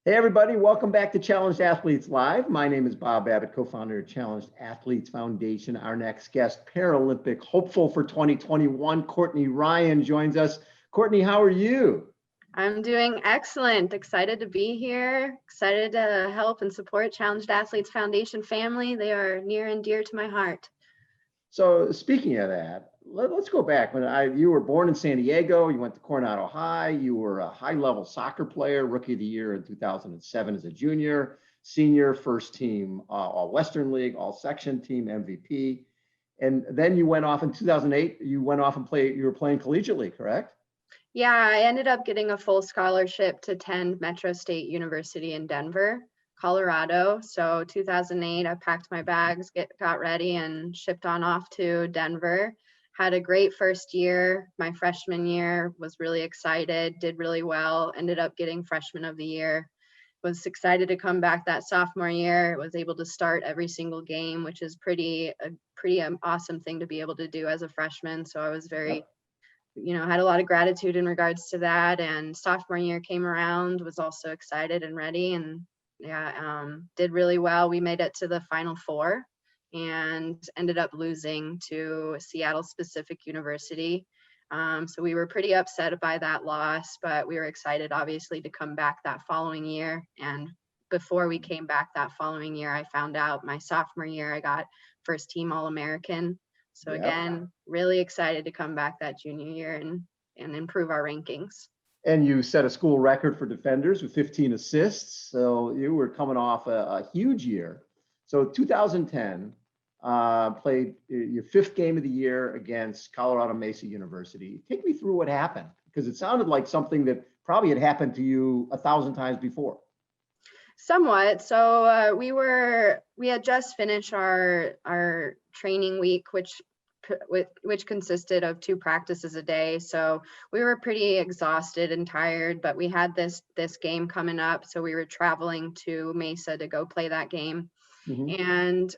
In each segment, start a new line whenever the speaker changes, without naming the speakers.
Hey, everybody, welcome back to Challenged Athletes Live. My name is Bob Babbitt, co-founder of Challenged Athletes Foundation. Our next guest, Paralympic hopeful for 2021, Courtney Ryan, joins us. Courtney, how are you?
I'm doing excellent. Excited to be here. Excited to help and support Challenged Athletes Foundation family. They are near and dear to my heart.
So speaking of that, let's go back. You were born in San Diego, you went to Coronado High, you were a high-level soccer player, Rookie of the Year in 2007 as a junior, senior, first team All-Western League, all-section team MVP. And then you went off in 2008, you went off and you were playing collegiately, correct?
Yeah, I ended up getting a full scholarship to attend Metro State University in Denver, Colorado. So 2008, I packed my bags, got ready and shipped on off to Denver. Had a great first year. My freshman year was really excited, did really well, ended up getting freshman of the year. Was excited to come back that sophomore year. Was able to start every single game, which is pretty awesome thing to be able to do as a freshman. So I was very had a lot of gratitude in regards to that. And sophomore year came around, was also excited and ready, and did really well. We made it to the Final Four and ended up losing to Seattle Pacific University. So we were pretty upset by that loss, but we were excited, obviously, to come back that following year. And before we came back that following year, I found out my sophomore year, I got first team All-American. So again, really excited to come back that junior year and improve our rankings.
And you set a school record for defenders with 15 assists. So you were coming off a huge year. So 2010, played your fifth game of the year against Colorado Mesa University. Take me through what happened, because it sounded like something that probably had happened to you 1,000 times before.
Somewhat. So we had just finished our training week, which consisted of 2 practices a day. So we were pretty exhausted and tired, but we had this game coming up. So we were traveling to Mesa to go play that game. Mm-hmm. And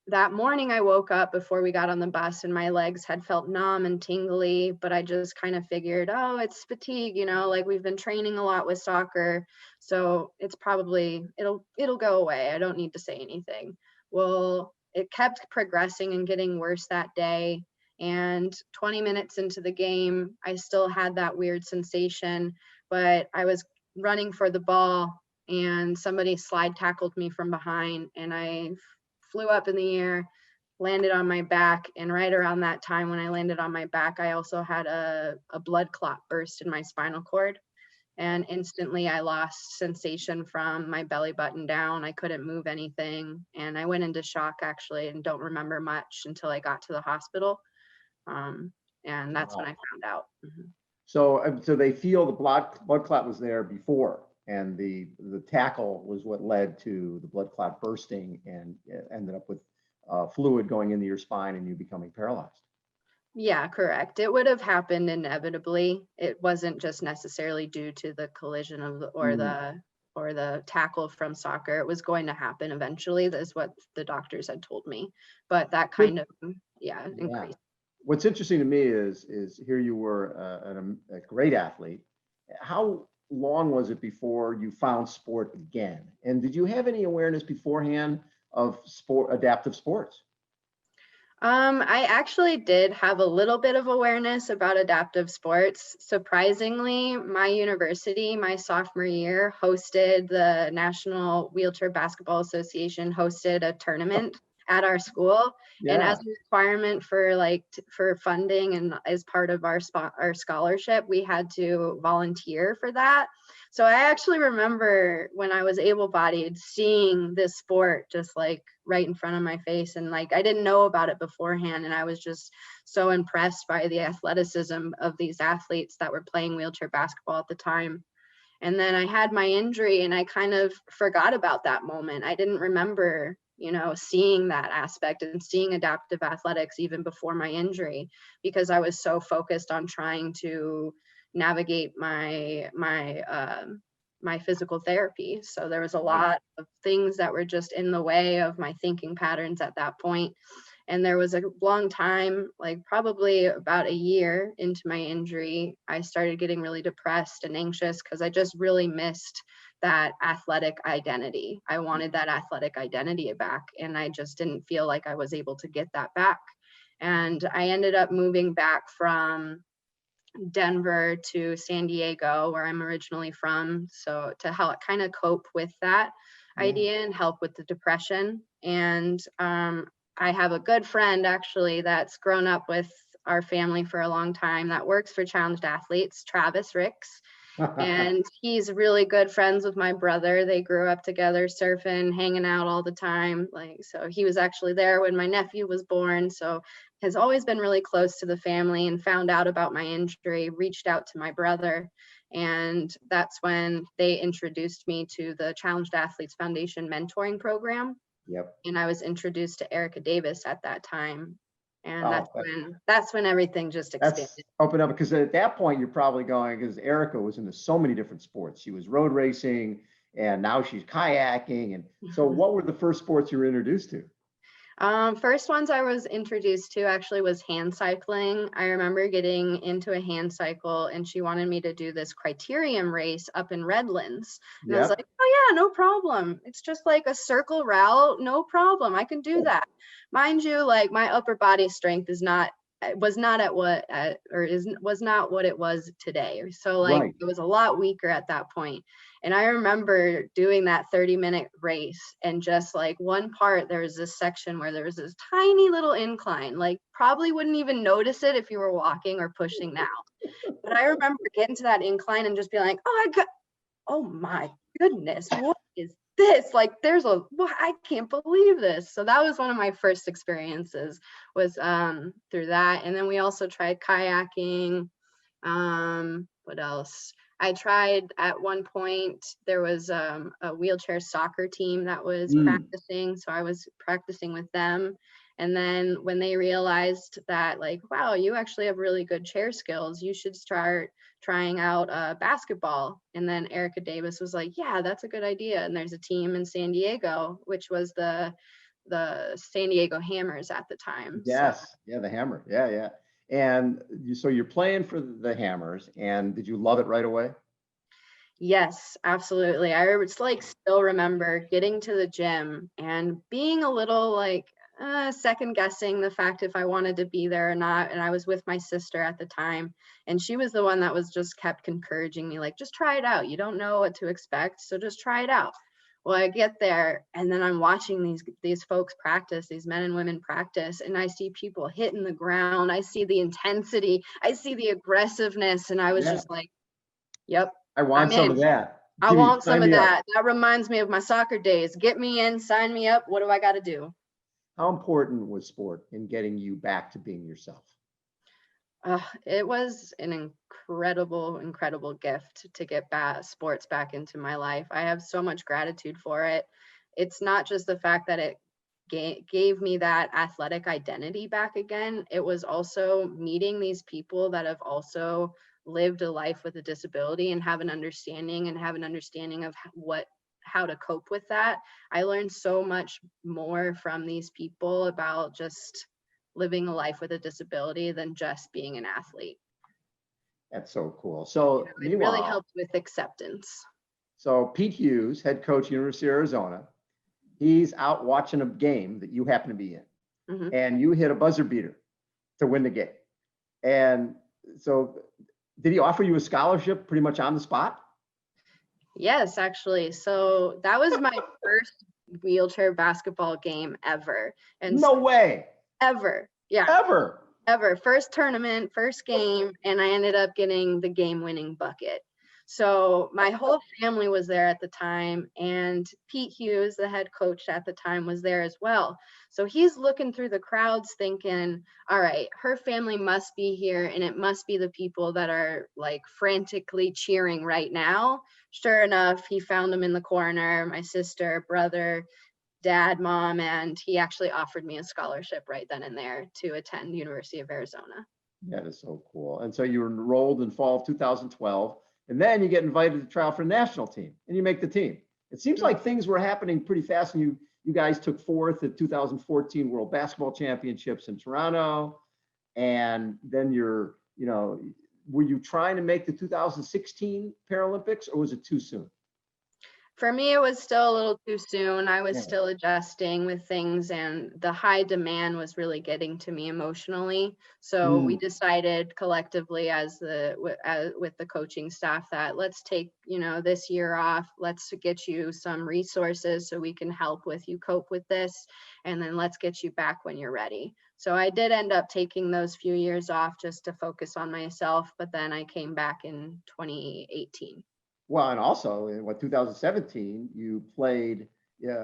that morning I woke up before we got on the bus and my legs had felt numb and tingly, but I just kind of figured, oh, it's fatigue, like we've been training a lot with soccer. So it's probably, it'll go away. I don't need to say anything. Well, it kept progressing and getting worse that day. And 20 minutes into the game, I still had that weird sensation, but I was running for the ball and somebody slide tackled me from behind and I flew up in the air, landed on my back. And right around that time when I landed on my back, I also had a blood clot burst in my spinal cord. And instantly I lost sensation from my belly button down. I couldn't move anything. And I went into shock, actually, and don't remember much until I got to the hospital. And that's when I found out. Mm-hmm.
So they feel the blood clot was there before, and the tackle was what led to the blood clot bursting and ended up with fluid going into your spine and you becoming paralyzed.
Yeah, correct. It would have happened inevitably. It wasn't just necessarily due to the collision of the tackle from soccer. It was going to happen eventually. That's what the doctors had told me. But that kind of increased.
What's interesting to me is here you were a great athlete. How long was it before you found sport again? And did you have any awareness beforehand of adaptive sports?
I actually did have a little bit of awareness about adaptive sports. Surprisingly, my university, my sophomore year, hosted the National Wheelchair Basketball Association hosted a tournament at our school. Yeah. And as a requirement for funding and as part of our scholarship, we had to volunteer for that. So I actually remember when I was able-bodied seeing this sport just like right in front of my face, and like I didn't know about it beforehand, and I was just so impressed by the athleticism of these athletes that were playing wheelchair basketball at the time. And then I had my injury and I kind of forgot about that moment. I didn't remember seeing that aspect and seeing adaptive athletics even before my injury, because I was so focused on trying to navigate my physical therapy. So there was a lot of things that were just in the way of my thinking patterns at that point. And there was a long time, like probably about a year into my injury, I started getting really depressed and anxious because I just really missed that athletic identity. I wanted that athletic identity back, and I just didn't feel like I was able to get that back. And I ended up moving back from Denver to San Diego, where I'm originally from. So to help kind of cope with that idea and help with the depression. And I have a good friend actually that's grown up with our family for a long time that works for Challenged Athletes, Travis Ricks. And he's really good friends with my brother. They grew up together, surfing, hanging out all the time. Like, so he was actually there when my nephew was born. So has always been really close to the family, and found out about my injury, reached out to my brother. And that's when they introduced me to the Challenged Athletes Foundation mentoring program.
Yep.
And I was introduced to Erica Davis at that time. And
Oh,
that's when everything just expanded.
That's open up, because at that point you're probably going, because Erica was into so many different sports. She was road racing, and now she's kayaking. And so what were the first sports you were introduced to?
First ones I was introduced to actually was hand cycling. I remember getting into a hand cycle, and she wanted me to do this criterium race up in Redlands. And I was like, oh yeah, no problem. It's just like a circle route. No problem. I can do that. Mind you, like my upper body strength was not what it was today. So like it was a lot weaker at that point. And I remember doing that 30-minute race, and just like one part, there was this section where there was this tiny little incline, like probably wouldn't even notice it if you were walking or pushing now. But I remember getting to that incline and just being like, oh my goodness, what is this? Like I can't believe this. So that was one of my first experiences, was through that. And then we also tried kayaking. What else? I tried at one point, there was a wheelchair soccer team that was practicing. So I was practicing with them. And then when they realized that, like, wow, you actually have really good chair skills, you should start trying out basketball. And then Erica Davis was like, yeah, that's a good idea. And there's a team in San Diego, which was the San Diego Hammers at the time.
Yes.
So.
Yeah, the Hammer. Yeah. And so you're playing for the Hammers, and did you love it right away?
Yes, absolutely. I still remember getting to the gym and being a little like second guessing the fact if I wanted to be there or not. And I was with my sister at the time, and she was the one that was just kept encouraging me, like, just try it out. You don't know what to expect, so just try it out. Well, I get there, and then I'm watching these folks practice, these men and women practice, and I see people hitting the ground. I see the intensity. I see the aggressiveness, and I was just like, yep.
I want some of that.
I want some of that. That reminds me of my soccer days. Get me in, sign me up. What do I got to do?
How important was sport in getting you back to being yourself?
It was an incredible gift to get sports back into my life. I have so much gratitude for it. It's not just the fact that it gave me that athletic identity back again. It was also meeting these people that have also lived a life with a disability and have an understanding of how to cope with that. I learned so much more from these people about just living a life with a disability than just being an athlete.
That's so cool. So
it really helped with acceptance.
So Pete Hughes, head coach, University of Arizona, he's out watching a game that you happen to be in, and you hit a buzzer beater to win the game. And so did he offer you a scholarship pretty much on the spot? Yes,
actually. So that was my first wheelchair basketball game ever.
And no way.
Ever. Yeah. Ever. First tournament, first game, and I ended up getting the game-winning bucket. So my whole family was there at the time, and Pete Hughes, the head coach at the time, was there as well. So he's looking through the crowds thinking, all right, her family must be here, and it must be the people that are like frantically cheering right now. Sure enough, he found them in the corner, my sister, brother, dad, mom, and he actually offered me a scholarship right then and there to attend University of Arizona.
That is so cool. And so you were enrolled in fall of 2012. And then you get invited to try out for the national team, and you make the team. It seems like things were happening pretty fast, and You guys took fourth at 2014 World Basketball Championships in Toronto. And then were you trying to make the 2016 Paralympics, or was it too soon?
For me, it was still a little too soon. I was
Yeah.
still adjusting with things, and the high demand was really getting to me emotionally. So we decided collectively with the coaching staff that let's take, this year off. Let's get you some resources so we can help with you cope with this, and then let's get you back when you're ready. So I did end up taking those few years off just to focus on myself, but then I came back in 2018.
Well, and also in 2017, you played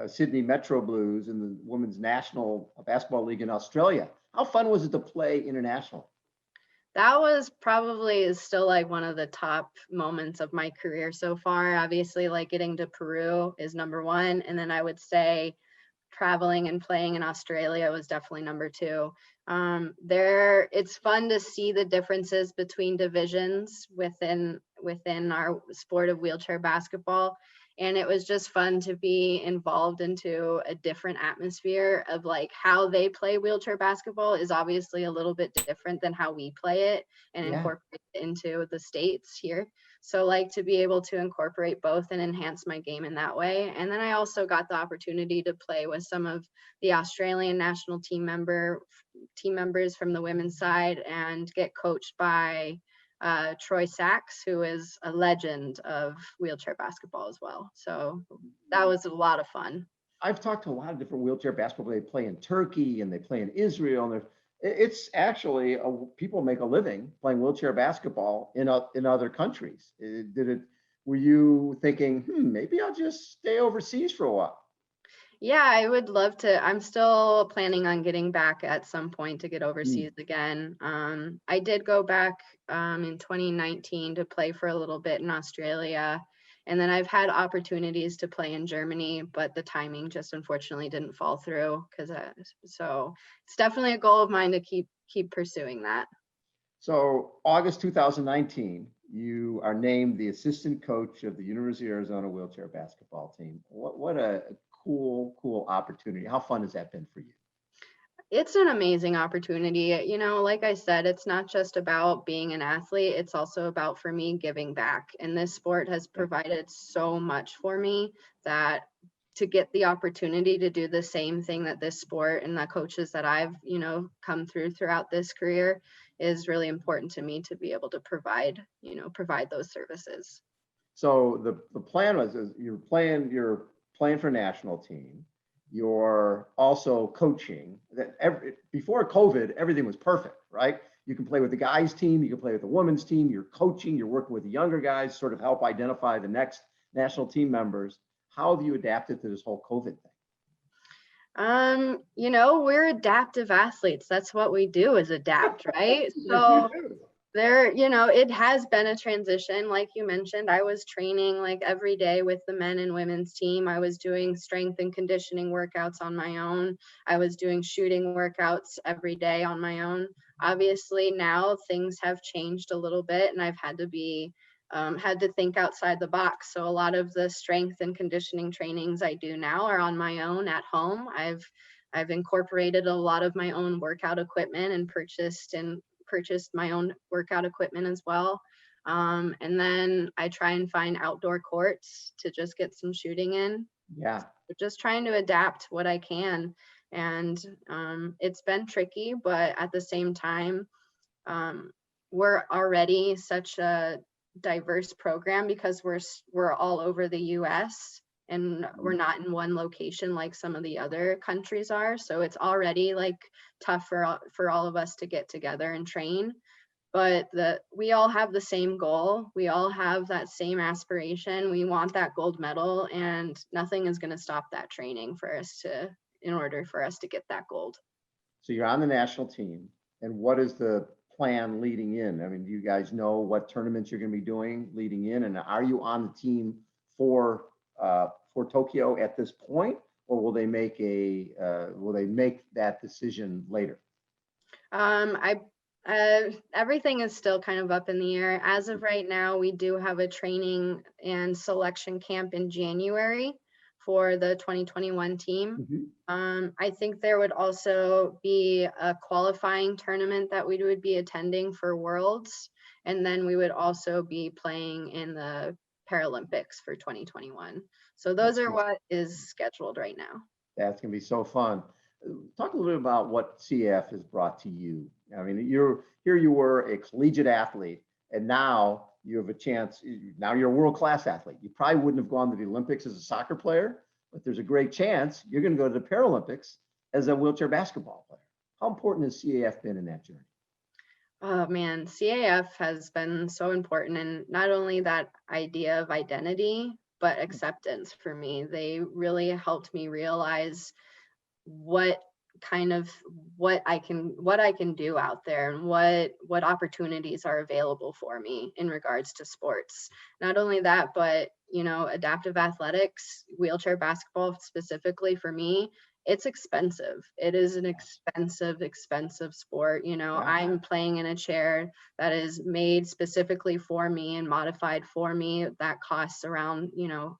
Sydney Metro Blues in the Women's National Basketball League in Australia. How fun was it to play international?
That was probably still like one of the top moments of my career so far. Obviously, like getting to Peru is number one. And then I would say traveling and playing in Australia was definitely number two. It's fun to see the differences between divisions within our sport of wheelchair basketball. And it was just fun to be involved into a different atmosphere of like how they play wheelchair basketball is obviously a little bit different than how we play it and incorporate it into the States here. So like to be able to incorporate both and enhance my game in that way. And then I also got the opportunity to play with some of the Australian national team members from the women's side and get coached by Troy Sachs, who is a legend of wheelchair basketball as well. So that was a lot of fun.
I've talked to a lot of different wheelchair basketball. They play in Turkey and they play in Israel, and it's actually people make a living playing wheelchair basketball in other countries. Were you thinking, maybe I'll just stay overseas for a while?
Yeah, I would love to. I'm still planning on getting back at some point to get overseas again. I did go back in 2019 to play for a little bit in Australia. And then I've had opportunities to play in Germany, but the timing just unfortunately didn't fall through. So it's definitely a goal of mine to keep pursuing that.
So August 2019, you are named the assistant coach of the University of Arizona wheelchair basketball team. What a cool opportunity. How fun has that been for you?
It's an amazing opportunity. Like I said, it's not just about being an athlete, it's also about, for me, giving back. And this sport has provided so much for me that to get the opportunity to do the same thing that this sport and the coaches that I've, come throughout this career is really important to me to be able to provide those services.
So the plan was you're playing for a national team. You're also coaching. Before COVID, everything was perfect, right? You can play with the guys' team, you can play with the women's team, you're coaching, you're working with the younger guys, sort of help identify the next national team members. How have you adapted to this whole COVID thing?
We're adaptive athletes. That's what we do, is adapt, right? So it has been a transition. Like you mentioned, I was training like every day with the men and women's team. I was doing strength and conditioning workouts on my own. I was doing shooting workouts every day on my own. Obviously now things have changed a little bit and I've had to think outside the box. So a lot of the strength and conditioning trainings I do now are on my own at home. I've incorporated a lot of my own workout equipment and purchased my own workout equipment as well. And then I try and find outdoor courts to just get some shooting in.
Yeah.
Just trying to adapt what I can. And it's been tricky, but at the same time, we're already such a diverse program because we're all over the US and we're not in one location like some of the other countries are. So it's already like tough for all of us to get together and train. But we all have the same goal. We all have that same aspiration. We want that gold medal, and nothing is going to stop that training in order for us to get that gold.
So you're on the national team, and what is the plan leading in? I mean, do you guys know what tournaments you're going to be doing leading in, and are you on the team for Tokyo at this point, or will they make that decision later?
Everything is still kind of up in the air. As of right now, we do have a training and selection camp in January for the 2021 team.
Mhm.
I think there would also be a qualifying tournament that we would be attending for Worlds. And then we would also be playing in the Paralympics for 2021. So those are what is scheduled right now.
That's going to be so fun. Talk a little bit about what CAF has brought to you. I mean, you were a collegiate athlete, and now you have a chance. Now you're a world-class athlete. You probably wouldn't have gone to the Olympics as a soccer player, but there's a great chance you're going to go to the Paralympics as a wheelchair basketball player. How important has CAF been in that journey?
Oh man, CAF has been so important, and not only that idea of identity, but acceptance for me. They really helped me realize what what I can do out there, and what opportunities are available for me in regards to sports. Not only that, but adaptive athletics, wheelchair basketball specifically for me, it's expensive. It is an expensive sport.
Yeah.
I'm playing in a chair that is made specifically for me and modified for me, that costs around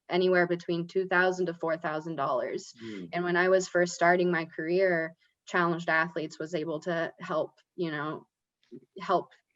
anywhere between $2,000 to $4,000. And when I was first starting my career, Challenged Athletes was able to help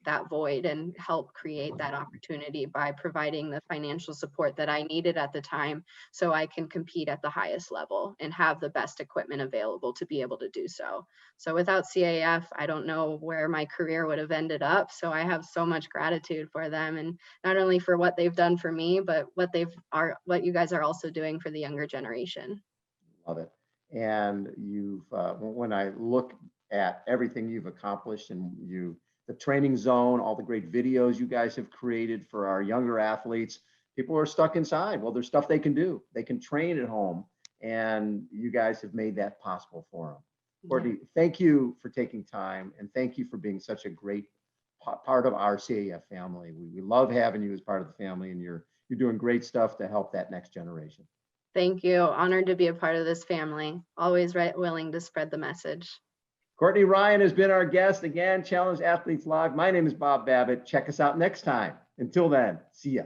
that void and help create that opportunity by providing the financial support that I needed at the time, so I can compete at the highest level and have the best equipment available to be able to do so. So without CAF, I don't know where my career would have ended up. So I have so much gratitude for them, and not only for what they've done for me, but what you guys are also doing for the younger generation.
Love it. And when I look at everything you've accomplished, and the training zone, all the great videos you guys have created for our younger athletes, people are stuck inside. Well, there's stuff they can do. They can train at home, and you guys have made that possible for them. Courtney, thank you for taking time, and thank you for being such a great part of our CAF family. We love having you as part of the family, and you're doing great stuff to help that next generation.
Thank you. Honored to be a part of this family. Always willing to spread the message.
Courtney Ryan has been our guest again, Challenged Athletes Live. My name is Bob Babbitt. Check us out next time. Until then, see ya.